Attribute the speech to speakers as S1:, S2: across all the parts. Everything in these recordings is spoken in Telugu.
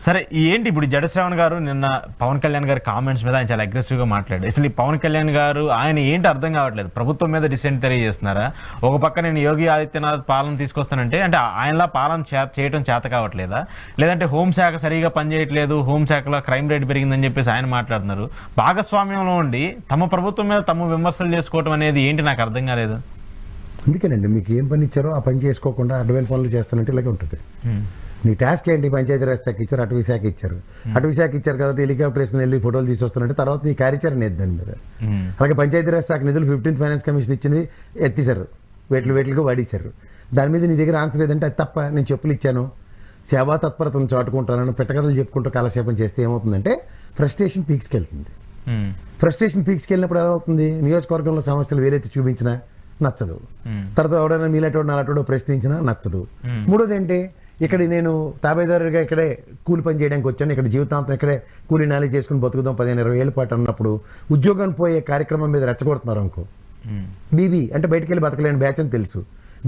S1: సరే ఏంటి ఇప్పుడు జడశ్రావణ్ గారు నిన్న పవన్ కళ్యాణ్ గారి కామెంట్స్ మీద ఆయన చాలా అగ్రెసివ్గా మాట్లాడారు. అసలు ఈ పవన్ కళ్యాణ్ గారు ఆయన ఏంటి అర్థం కావట్లేదు. ప్రభుత్వం మీద డిసెంట్ తెలియజేస్తున్నారా? ఒక పక్క నేను యోగి ఆదిత్యనాథ్ పాలన తీసుకొస్తానంటే అంటే ఆయనలా పాలన చేయడం చేత కావట్లేదా? లేదంటే హోంశాఖ సరిగా పనిచేయట్లేదు, హోంశాఖలో క్రైమ్ రేట్ పెరిగిందని చెప్పేసి ఆయన మాట్లాడుతున్నారు. భాగస్వామ్యంలో ఉండి తమ ప్రభుత్వం మీద తమ విమర్శలు చేసుకోవడం అనేది ఏంటి నాకు అర్థం కాలేదు.
S2: అందుకేనండి మీకు ఏం పని ఇచ్చారో ఆ పని చేసుకోకుండా అడ్వైన్ పనులు చేస్తానంటే ఇలాగే ఉంటుంది. నీ టాస్క్ ఏంటి? పంచాయతీరాజ్ శాఖ ఇచ్చారు, అటవీ శాఖ ఇచ్చారు. అటవీ శాఖ ఇచ్చారు కాబట్టి హెలికాప్టర్ వేసుకుని వెళ్ళి ఫోటోలు తీసుకొస్తానంటే తర్వాత నీ కార్యాచరణ లేదు దాని మీద. అలాగే పంచాయతీరాజ్ శాఖ నిధులు 15th ఫైనాన్స్ కమిషన్ ఇచ్చింది ఎత్తిశారు, వేట్లుగా వాడేశారు. దాని మీద నీ దగ్గర ఆన్సర్ లేదంటే అది తప్ప, నేను చెప్పులు ఇచ్చాను, సేవా తత్పరతను చాటుకుంటానని పెట్టకథలు చెప్పుకుంటూ కాలక్షేపం చేస్తే ఏమవుతుందంటే ఫ్రస్ట్రేషన్ పీక్స్కి వెళ్తుంది. ఫ్రస్ట్రేషన్ పీక్స్కి వెళ్ళినప్పుడు ఏమవుతుంది? నియోజకవర్గంలో సమస్యలు వేరైతే చూపించినా నచ్చదు. తర్వాత ఎవడైనా మీలాటోడు నాలాటోడో ప్రశ్నించినా నచ్చదు. మూడోది ఏంటి? ఇక్కడ నేను తాబేదారుగా ఇక్కడే కూలి పని చేయడానికి వచ్చాను, ఇక్కడ జీవితాంతం ఇక్కడే కూలి నాలి చేసుకుని బతుకుదాం 15-20 ఏళ్ళ పాటు అన్నప్పుడు ఉద్యోగం పోయే కార్యక్రమం మీద రెచ్చగొడుతున్నారు అనుకో. బీబీ అంటే బయటకు వెళ్ళి బతకలేని బ్యాచ్ అని తెలుసు.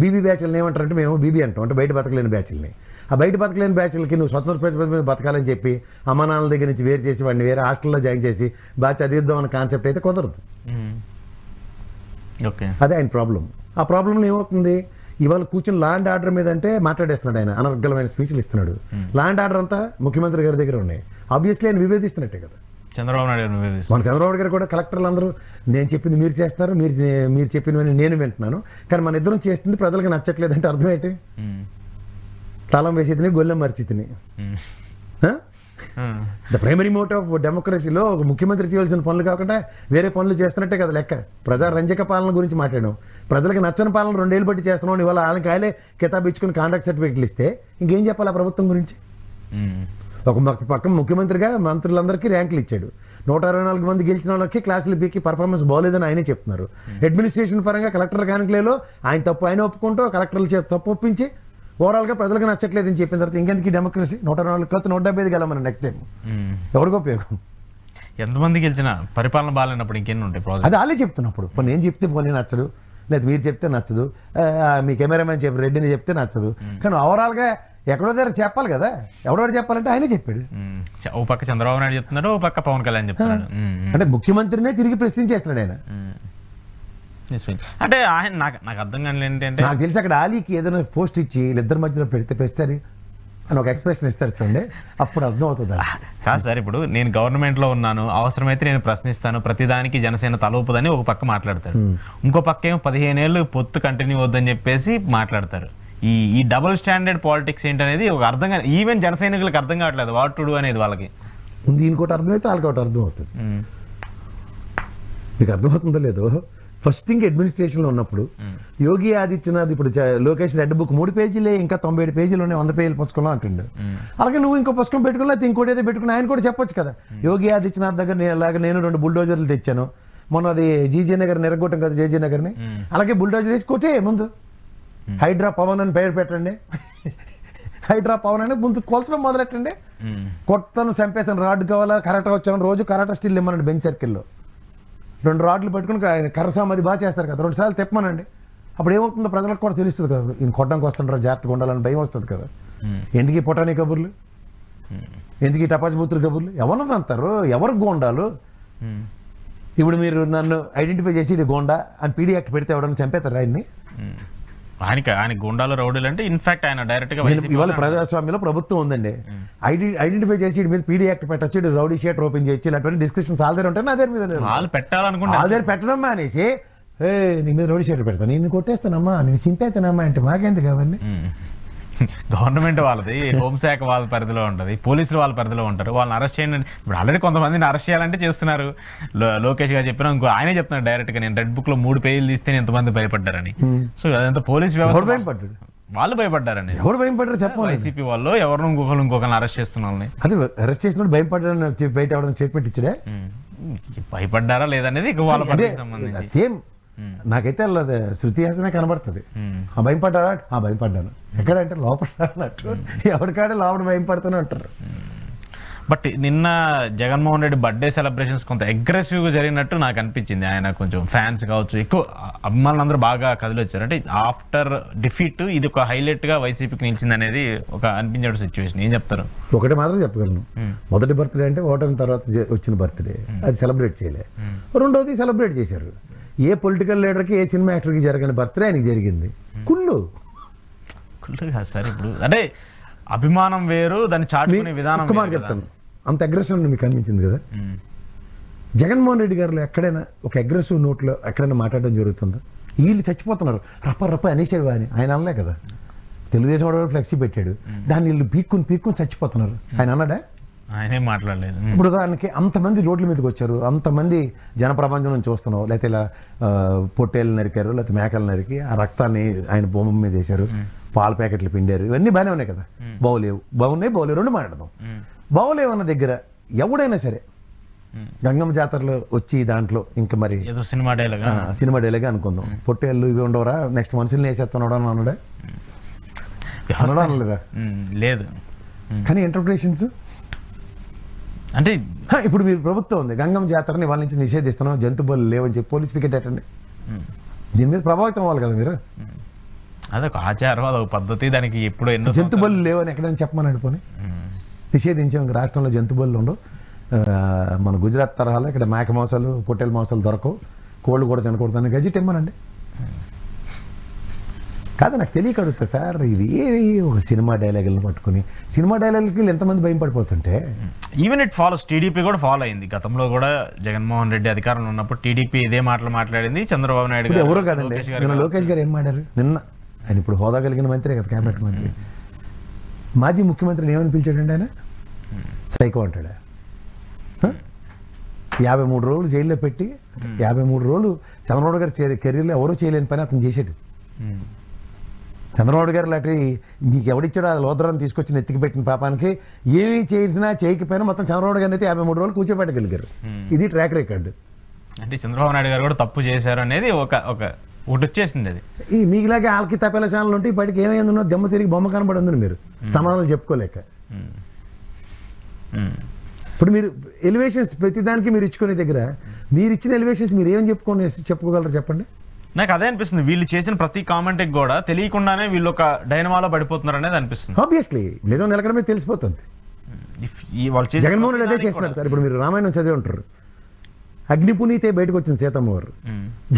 S2: బీబీ బ్యాచ్లను ఏమంటారంటే మేము బీబీ అంటాం, అంటే బయట బతకలేని బ్యాచ్లని. ఆ బయట బతకలేని బ్యాచ్లకి నువ్వు స్వతంత్ర ప్రతిపత్తి మీద బతకాలని చెప్పి అమ్మా నాన్నల దగ్గర నుంచి వేరు చేసి వాడిని వేరే హాస్టల్లో జాయిన్ చేసి బాగా చదివిద్దాం అన్న కాన్సెప్ట్ అయితే కుదరదు. అదే ఆయన ప్రాబ్లం. ఆ ప్రాబ్లంలో ఏమవుతుంది? ఇవాళ కూర్చొని లా అండ్ ఆర్డర్ మీద అంటే మాట్లాడేస్తున్నాడు ఆయన, అనర్గళమైన స్పీచ్లు ఇస్తున్నాడు. లా అండ్ ఆర్డర్ అంతా ముఖ్యమంత్రి గారి దగ్గర ఉన్నాయి. ఆబ్వియస్లీ ఆయన విభేదిస్తున్నట్టే కదా.
S1: చంద్రబాబు నాయుడు
S2: మన చంద్రబాబు గారు కూడా కలెక్టర్లు అందరూ నేను చెప్పింది మీరు చేస్తారు, మీరు చెప్పినవని నేను వింటున్నాను, కానీ మన ఇద్దరం చేస్తుంది ప్రజలకు నచ్చట్లేదు అంటే అర్థం ఏంటి? తాళం వేసి తిని గొల్లెం మరిచి తిని. ద ప్రైమరీ మోటివ్ ఆఫ్ డెమోక్రసీలో ఒక ముఖ్యమంత్రి చేయాల్సిన పనులు కాకుండా వేరే పనులు చేస్తున్నట్టే కదా లెక్క. ప్రజారంజక పాలన గురించి మాట్లాడాం, ప్రజలకు నచ్చని పాలన 2 ఏళ్ళు బట్టి చేస్తున్నాం. ఇవాళ వాళ్ళకి ఆయలే కితాబ్ ఇచ్చుకుని కాంట్రాక్ట్ సర్టిఫికెట్లు ఇస్తే ఇంకేం చెప్పాలి ఆ ప్రభుత్వం గురించి? ఒక పక్క ముఖ్యమంత్రిగా మంత్రులందరికీ ర్యాంకులు ఇచ్చాడు. 124 మంది గెలిచిన వాళ్ళకి క్లాసులు పీకి పర్ఫార్మెన్స్ బాగోలేదని ఆయనే చెప్తున్నారు. అడ్మినిస్ట్రేషన్ పరంగా కలెక్టర్ కానికలేలో ఆయన తప్పు ఆయన ఒప్పుకుంటూ కలెక్టర్లు తప్పు ఒప్పించి ఓవరాల్గా ప్రజలకు నచ్చట్లేదు అని చెప్పిన తర్వాత ఇంకెందుకు డెమోక్రసీ? 124 కలిసి 175 గెలమని నెక్స్ట్ టైం ఎవరికో ఉపయోగం?
S1: ఎంతమంది గెలిచినా పరిపాలన బాగాలేనప్పుడు ఇంకెన్ని ఉంటాయి ప్రాజెక్ట్?
S2: అది వాళ్ళే చెప్తున్నప్పుడు నేను చెప్తే పోనీ నచ్చదు, లేదు మీరు చెప్తే నచ్చదు, మీ కెమెరామెన్ చెప్పి రెడ్డిని చెప్తే నచ్చదు. కానీ ఓవరాల్గా ఎక్కడో దగ్గర చెప్పాలి కదా. ఎవడో చెప్పాలంటే ఆయనే చెప్పాడు.
S1: ఓ పక్క చంద్రబాబు నాయుడు చెప్తున్నాడు, ఓ పక్క పవన్ కళ్యాణ్ చెప్తున్నాడు.
S2: అంటే ముఖ్యమంత్రినే తిరిగి ప్రశ్నించేస్తున్నాడు ఆయన.
S1: అంటే ఆయన నాకు అర్థం కానీ ఏంటంటే
S2: నాకు తెలిసి అక్కడ ఆలీకి ఏదైనా పోస్ట్ ఇచ్చి వీళ్ళిద్దరి మధ్యలో పెడితే పెస్తారు అని ఒక ఎక్స్ప్రెషన్ ఇస్తారు చూడండి, అప్పుడు అర్థం అవుతుంది.
S1: కాదు సార్, ఇప్పుడు నేను గవర్నమెంట్లో ఉన్నాను, అవసరమైతే నేను ప్రశ్నిస్తాను, ప్రతిదానికి జనసేన తలూపుదని ఒక పక్క మాట్లాడతారు. ఇంకో పక్క ఏమో 15 ఏళ్ళు పొత్తు కంటిన్యూ వద్దని చెప్పేసి మాట్లాడతారు. ఈ డబుల్ స్టాండర్డ్ పాలిటిక్స్ ఏంటనేది ఒక అర్థం కాదు. ఈవెన్ జన సైనికులకు అర్థం కావట్లేదు వాట్ టు డూ అనేది. వాళ్ళకి
S2: ముందు ఇంకోటి అర్థమైతే వాళ్ళకి ఒకటి అర్థం అవుతుంది. మీకు అర్థమవుతుందో లేదో, ఫస్ట్ థింగ్ అడ్మినిస్ట్రేషన్లో ఉన్నప్పుడు యోగి ఆదిత్యనాథ్ ఇప్పుడు లోకేష్ రెడ్ బుక్ 3 పేజీలే ఇంకా 97 పేజీలు ఉన్నాయి, 100 పేజీలు పుస్తకంలో అంటుండే. అలాగే నువ్వు ఇంకో పుస్తకం పెట్టుకుని అయితే ఇంకోటి ఏదో పెట్టుకుని ఆయన కూడా చెప్పొచ్చు కదా. యోగి ఆదిత్యనాథ్ దగ్గర నేను 2 బుల్డోజర్లు తెచ్చాను, మొన్న అది జీజీ నగర్ నిరగొట్టం కదా జేజీ నగర్ని, అలాగే బుల్డోజర్ వేసి కొట్టే ముందు హైడ్రా పవన్ అని పేరు పెట్టండి, హైడ్రా పవన్ అని ముందు కొలచడం మొదలెట్టండి. కొత్తను చంపేసాను, రాడ్ కావాలా, కరాటా వచ్చాను, రోజు కరాటా స్టిల్ ఇమ్మనండి. బెంచ్ సర్కిల్లో 2 రాడ్లు పెట్టుకుని కర్రస్వామి అది బాగా చేస్తారు కదా, 2 సార్లు తెప్పమనండి. అప్పుడు ఏమవుతుందో ప్రజలకు కూడా తెలుస్తుంది కదా, ఈయన కొట్టడానికి వస్తుంటారు, జాగ్రత్తగా ఉండాలని భయం వస్తుంది కదా. ఎందుకు ఈ పొటానీ కబుర్లు, ఎందుకు ఈ టపాచిబూతులు కబుర్లు? ఎవరినది అంటారు, ఎవరికి గోండాలు? ఇప్పుడు మీరు నన్ను ఐడెంటిఫై చేసి ఇది గోండా అని పీడీ యాక్ట్ పెడితే ఎవడన్నా చంపేతారు ఆయన్ని?
S1: ఆయన గుండాలు రౌడీలు అంటే ఇన్ఫాక్ట్ ఆయన డైరెక్ట్ గా
S2: ఇవాళ ప్రజాస్వామ్యంలో ప్రభుత్వం ఉందండి, ఐడెంటిఫై చేసి వీడి మీద పీడీ యాక్ట్ పెట్టచ్చు, ఇటు రౌడీ షీట్ ఓపెన్ చేయొచ్చు, ఇలాంటి డిస్కషన్స్ వాళ్ళ దగ్గర ఉంటాయి. నా దగ్గర మీద
S1: వాళ్ళు పెట్టాలనుకుంటే
S2: వాళ్ళ దగ్గర పెట్టడం అనేసి నీ మీద రౌడీ షీట్ పెడతాను, నేను కొట్టేస్తానమ్మా, నేను చింపేస్తానమ్మా అంటే మాకేంది కావాలి?
S1: గవర్నమెంట్ వాళ్ళది, హోంశాఖ వాళ్ళ పరిధిలో ఉంటుంది, పోలీసులు వాళ్ళ పరిధిలో ఉంటారు, వాళ్ళని అరెస్ట్ చేయండి. ఇప్పుడు ఆల్రెడీ కొంతమందిని అరెస్ట్ చేయాలంటే చేస్తున్నారు. లోకేష్ గారు చెప్పిన ఇంకో ఆయనే చెప్తున్నారు డైరెక్ట్గా, నేను రెడ్ బుక్ లో 3 పేజీలు తీస్తే ఎంతమంది భయపడ్డారని. సో అదంతా పోలీస్ వ్యవస్థ
S2: భయపడ్డాడు,
S1: వాళ్ళు భయపడ్డారని.
S2: ఎవరు భయపడ్డారు చెప్పాలి?
S1: వైసీపీ వాళ్ళు ఎవరు ఇంకొకరిని అరెస్ట్ చేస్తున్నారు.
S2: అది అరెస్ట్ చేసిన భయపడ్డారని బయట ఎవరైనా స్టేట్మెంట్ ఇచ్చాడే,
S1: భయపడ్డారా లేదనేది వాళ్ళ పరిధికి సంబంధించి
S2: సేమ్. నాకైతే శృతి హాసనే కనబడుతుంది. ఆ భయపడ్డారా? ఆ భయపడ్డాను. ఎక్కడంటే లోపల అన్నట్టు, ఎవరికాడే లోపల భయపడుతూనే ఉంటారు.
S1: బట్ నిన్న జగన్మోహన్ రెడ్డి బర్త్డే సెలబ్రేషన్స్ కొంత అగ్రెసివ్గా జరిగినట్టు నాకు అనిపించింది. ఆయన కొంచెం ఫ్యాన్స్ కావచ్చు, ఎక్కువ అభిమానులు అందరూ బాగా కదిలొచ్చారు. అంటే ఆఫ్టర్ డిఫీట్ ఇది ఒక హైలైట్గా వైసీపీకి నిలిచింది అనేది ఒక అనిపించే సిచ్యువేషన్. ఏం చెప్తారు?
S2: ఒకటి మాత్రం చెప్పగలను, మొదటి బర్త్డే అంటే ఓటమి తర్వాత వచ్చిన బర్త్డే, అది సెలబ్రేట్ చేయలే. రెండోది సెలబ్రేట్ చేశారు. ఏ పొలిటికల్ లీడర్కి ఏ సినిమా యాక్టర్కి జరగని బర్త్డే ఆయనకి జరిగింది. కుళ్ళు
S1: కాదు సార్. ఇప్పుడు అంటే అభిమానం వేరు, దాన్ని చాటుకునే విధానం.
S2: ఒక్క మాట చెప్తాను, అంత అగ్రెసివ్ మీకు అనిపించింది కదా. జగన్మోహన్ రెడ్డి గారు ఎక్కడైనా ఒక అగ్రెసివ్ నోట్లో ఎక్కడైనా మాట్లాడడం జరుగుతుందా? వీళ్ళు చచ్చిపోతున్నారు, రప్ప అనేసాడు అని ఆయన అనలే కదా. తెలుగుదేశం వాడు ఫ్లెక్సీ పెట్టాడు, దాన్ని వీళ్ళు పీక్కుని చచ్చిపోతున్నారు. ఆయన అన్నాడా?
S1: ఆయనే మాట్లాడలేదు.
S2: ఇప్పుడు దానికి అంతమంది రోడ్ల మీదకి వచ్చారు, అంతమంది జనప్రపంచం చూస్తున్నావు, లేకపోతే ఇలా పొట్టేళ్ళు నరికారు, లేకపోతే మేకలు నరికి ఆ రక్తాన్ని ఆయన బొమ్మ మీద వేశారు, పాల ప్యాకెట్లు పిండారు, ఇవన్నీ బాగానే ఉన్నాయి కదా. బాగున్నాయి రెండు మాట్లాడదాం. బాగోలేవు అన్న దగ్గర ఎవడైనా సరే గంగమ్మ జాతరలో వచ్చి దాంట్లో ఇంకా మరి
S1: సినిమా
S2: డైలాగ్ అనుకుందాం, పొట్టేళ్ళు ఇవి ఉండవరా, నెక్స్ట్ మనుషుల్ని వేసేస్తున్నాడు అని అన్నాడా? అనడం లేదా?
S1: లేదు.
S2: కానీ ఇంటర్ప్రిటేషన్స్
S1: అంటే
S2: ఇప్పుడు మీరు ప్రభుత్వం ఉంది, గంగమ్మ జాతరని వాళ్ళ నుంచి నిషేధిస్తున్నాం, జంతు బలు లేవని చెప్పి పోలీస్ పికెట్ అట్టండి. దీని మీద ప్రభావితం అవ్వాలి కదా మీరు.
S1: అదొక ఆచారం, అదొక పద్ధతి. దానికి ఎప్పుడు ఎన్నో
S2: జంతు బలు లేవని ఎక్కడైనా చెప్పమని అడిపోయి నిషేధించాం. రాష్ట్రంలో జంతు బలు ఉండవు. మన గుజరాత్ తరహాలో ఇక్కడ మేక మాంసాలు పొట్టేల మాంసాలు దొరకవు, కోళ్ళు కూడా తినకూడదని గజెట్ ఇమ్మనండి. కాదు, నాకు తెలియక అడుగుతా సార్, ఇవి ఏవి ఒక సినిమా డైలాగులను పట్టుకుని సినిమా డైలాగులకి ఎంతమంది భయం పడిపోతుంటే.
S1: ఈవెన్ ఇట్ ఫాలోస్, టీడీపీ కూడా ఫాలో అయింది. గతంలో కూడా జగన్మోహన్ రెడ్డి అధికారంలో ఉన్నప్పుడు టీడీపీ ఇదే మాటలు మాట్లాడింది. చంద్రబాబు నాయుడు గారు
S2: ఎవరో కాదండి, నిన్న లోకేష్ గారు ఏం మాట్లాడారు? నిన్న ఆయన ఇప్పుడు హోదా కలిగిన మంత్రి కదా, క్యాబినెట్ మంత్రి, మాజీ ముఖ్యమంత్రిని ఏమని పిలిచాడండి ఆయన? సైకో అంటాడా? 53 రోజులు జైల్లో పెట్టి 53 రోజులు చంద్రబాబు గారి కెరీర్లో ఎవరో చేయలేని పని అతను చేసాడు. చంద్రబాబు గారు లాంటి మీకు ఎవడిచ్చాడో ఆ లోదరాన్ని తీసుకొచ్చి నెత్తికి పెట్టిన పాపానికి ఏమీ చేసినా చేయకపోయినా మొత్తం చంద్రబాబు గారిని అయితే 53 రోజులు కూర్చోబెట్టగలిగారు. ఇది ట్రాక్ రికార్డు.
S1: అంటే చంద్రబాబు నాయుడు గారు కూడా తప్పు చేశారు అనేది ఒకటి వచ్చేసింది. అది
S2: ఈ మీకులాగే ఆల్కి తప్పేల ఛానల్ ఉంటే ఇప్పటికి ఏమైందో దెమ్మ తిరిగి బొమ్మ కనబడి ఉంది, మీరు సమాధానాలు చెప్పుకోలేక. ఇప్పుడు మీరు ఎలివేషన్స్ ప్రతిదానికి మీరు ఇచ్చుకునే దగ్గర మీరు ఇచ్చిన ఎలివేషన్స్ మీరు ఏం చెప్పుకోగలరు చెప్పండి.
S1: నాకు అదే అనిపిస్తుంది, వీళ్ళు చేసిన ప్రతి కామెంట్కి కూడా తెలియకుండానే వీళ్ళు ఒక డైనమాలో పడిపోతున్నారు అనేది అనిపిస్తుంది.
S2: ఆబ్వియస్లీ నిజం నిలకడమే తెలిసిపోతుంది. జగన్మోహన్ రెడ్డి అదే చేస్తున్నారు సార్. ఇప్పుడు మీరు రామాయణం చదివి ఉంటారు, అగ్నిపునీతే బయటకు వచ్చింది సీతమ్మ వారు.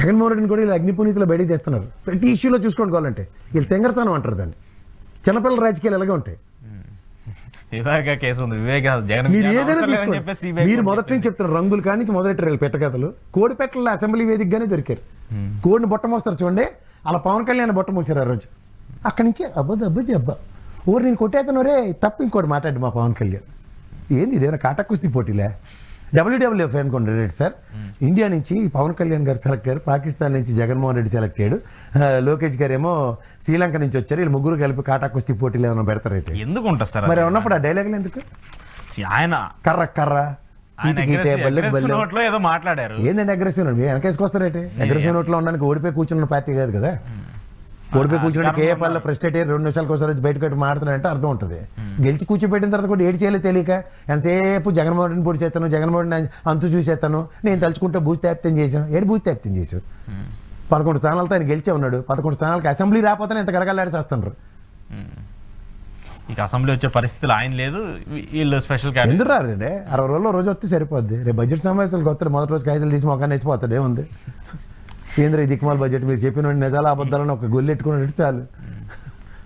S2: జగన్మోహన్ రెడ్డిని కూడా వీళ్ళు అగ్నిపునీతిలో బయటకు తెస్తున్నారు. ప్రతి ఇష్యూలో చూసుకోవాలంటే వీళ్ళు తెంగరతనం అంటారు దాన్ని. చిన్నపిల్లల రాజకీయాలు ఎలాగే ఉంటాయి. మీరు ఏదైనా తీసుకోండి, మీరు మొదటి నుంచి చెప్తున్నారు, రంగులు కానీ నుంచి మొదలెట్టారు పెట్టకథలు. కోడి పెట్టల అసెంబ్లీ వేదికగానే దొరికారు. కోడిని బొట్ట మోస్తారు చూడండి, అలా పవన్ కళ్యాణ్ బొట్ట మోసారు ఆ రోజు. అక్కడి నుంచి అబ్బా ఓరు నేను కొట్టేతను రే తప్ప ఇంకోటి మాట్లాడి మా పవన్ కళ్యాణ్. ఏంది ఇదేనా కాటా కుస్తీ పోటీలే? WWF అనుకోండి రేట్ సార్. ఇండియా నుంచి పవన్ కళ్యాణ్ గారు సెలెక్ట్ అయ్యారు, పాకిస్తాన్ నుంచి జగన్మోహన్ రెడ్డి సెలెక్ట్ అయ్యాడు, లోకేష్ గారు ఏమో శ్రీలంక నుంచి వచ్చారు. వీళ్ళు ముగ్గురు కలిపి కాటా కుస్తీ పోటీలు ఏమైనా పెడతారు?
S1: ఎందుకు ఉంటుంది సార్
S2: మరి ఉన్నప్పుడు ఆ డైలాగులు ఎందుకు?
S1: ఆయన
S2: కర్ర
S1: ఏదో మాట్లాడారు.
S2: ఏంటంటే అగ్రెసివ్ అండి, వెనకేసుకొస్తారేంటి? అగ్రెసివ్ నోట్లో ఉండడానికి ఓడిపోయి కూర్చున్న పార్టీ కాదు కదా. ఓడిపోయి కూర్చోడానికి ఏ పనులు ఫ్రస్ట్రేట్ అయ్యి 2 నిమిషాలకు ఒకసారి బయటకు మాట్లాడారంటే అర్థం ఉంటుంది. గెలిచి కూర్చోబెట్టిన తర్వాత కూడా ఏడు చేయలేదు తెలియక ఎంతసేపు జగన్మోహన్ రెడ్డిని పొడి చేస్తాను, జగన్మోహన్ రెడ్డి అంతు చూసేస్తాను, నేను తలుచుకుంటే భూస్థాపితం చేసాం. ఏడు భూస్థాపితం చేసావు? 11 స్థానాలతో ఆయన గెలిచే ఉన్నాడు. 11 స్థానాలకి అసెంబ్లీ రాకపోతే ఎంత గడగలాడి వస్తున్నారు.
S1: ఇక అసెంబ్లీ వచ్చే పరిస్థితులు ఆయన లేదు, వీళ్ళు స్పెషల్
S2: ఎందుకు రారండి? 60 రోజుల్లో రోజు వస్తే సరిపోద్ది. రేపు బడ్జెట్ సమావేశాలకు వస్తారు, మొదటి రోజు కాగితాలు తీసి మొక్కని వేసిపోతాడు. ఏముంది కేంద్ర దిక్కుమాల బడ్జెట్ మీరు చెప్పిన నిజాలు అబద్ధాలను ఒక గొల్లు ఎట్టుకున్నట్టు చాలు.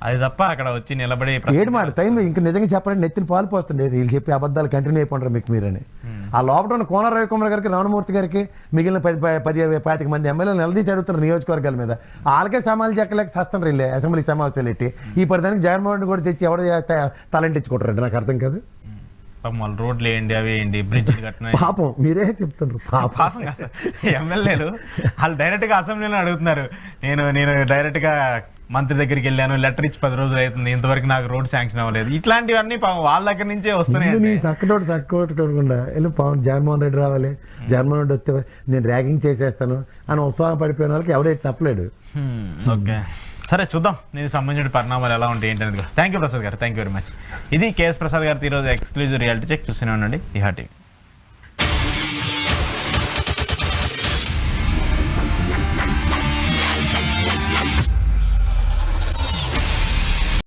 S1: అది తప్ప అక్కడ వచ్చి నిలబడి
S2: ఏడు మాట టైం ఇంకా నిజంగా చెప్పాలంటే నెత్తిని పాలు పోతుండే. వీళ్ళు చెప్పి అబద్ధాలు కంటిన్యూ అయిపోంటారు మీకు మీరని. ఆ లోపల ఉన్న కోన రవికుమార్ గారికి, రామమూర్తి గారికి, మిగిలిన 10-25 మంది ఎమ్మెల్యేలు నిలదీసి అడుగుతున్నారు నియోజకవర్గాల మీద. వాళ్ళకే సమాలు చెక్కలేక సస్తాను రిల్లే అసెంబ్లీ సమావేశాలు ఎట్టి. ఈ పడిదానికి జగన్మోహన్ రెడ్డి కూడా తెచ్చి ఎవడో తలంటించుకుంటారండి, నాకు అర్థం కాదు.
S1: వాళ్ళు రోడ్లు వేయండి, అవి వేయండి, బ్రిడ్జ్ కట్టిన
S2: పాపం మీరే చెప్తున్నారు.
S1: పాపం ఎమ్మెల్యేలు వాళ్ళు డైరెక్ట్ గా అసెంబ్లీలో అడుగుతున్నారు. నేను డైరెక్ట్ గా మంత్రి దగ్గరికి వెళ్ళాను, లెటర్ ఇచ్చి 10 రోజులు అవుతుంది, ఇంతవరకు నాకు రోడ్ శాంక్షన్ అవ్వలేదు. ఇట్లాంటివన్నీ వాళ్ళ దగ్గర నుంచే వస్తున్నాయి.
S2: చక్కకుండా వెళ్ళి పవన్ జగన్మోహన్ రెడ్డి రావాలి, జగన్మోహన్ రెడ్డి వస్తే నేను ర్యాగింగ్ చేసేస్తాను అని ఉత్సాహం పడిపోయిన వాళ్ళకి ఎవడైతే చెప్పలేడు.
S1: ఓకే సరే చూద్దాం దీనికి సంబంధించిన పరిణామాలు ఎలా ఉంటాయి ఏంటనేది. థ్యాంక్ యూ ప్రసాద్ గారు, థ్యాంక్ యూ వెరీ మచ్. ఇది కేఎస్ ప్రసాద్ గారు ఈరోజు ఎక్స్క్లూజివ్ రియాలిటీ చెక్. చూస్తూనే ఉండండి ఇహా టీవీ.